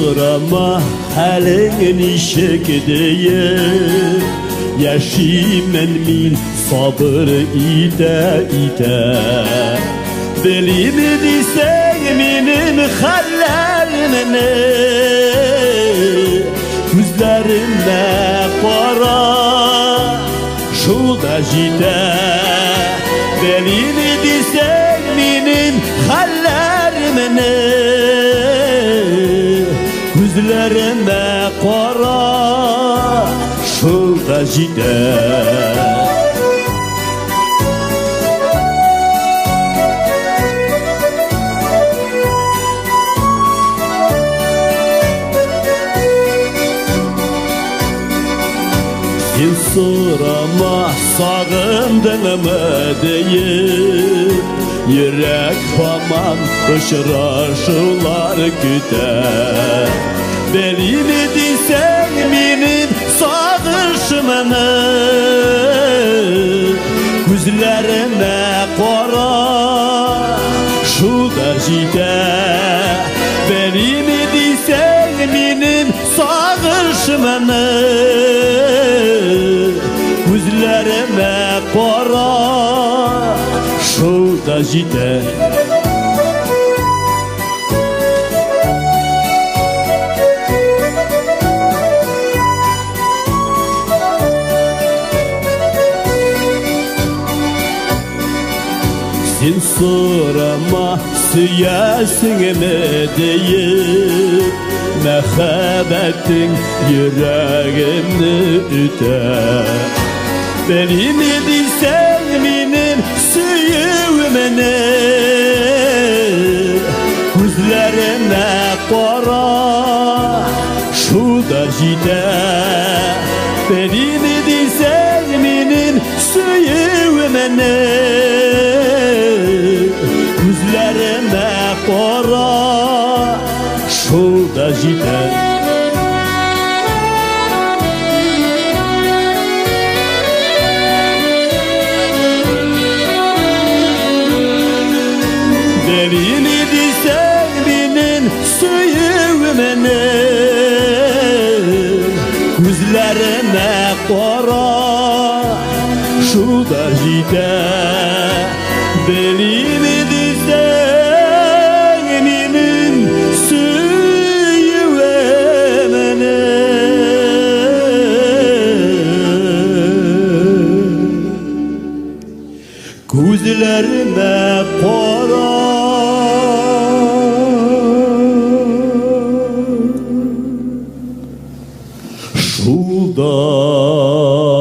sorama halin işekdeye yaşimen min sabır ite Belimi disek benim hallerimine Gözlerime kara şu da jide Belimi disek benim hallerimine Gözlerime kara şu da jide Sen sorama sağımdın mı deyip Yürek faman ışıraşılar güder Belimi disen benim sağışımını Gözlerime kara şu da jide Belimi disen benim sağışımını Gözlerime kara şu da jide Sen sorama süyesin mi deyip Mehabetin yüreğimni üter Belimi disen benim süyümene Gözlerime kara şu da jide Belimi disen benim süyümene Gözlerime kara şu da jide Belimi disen benim süyümene Gözlerime kara şu da jide Belimi disen benim süyümene Gözlerime kara şu da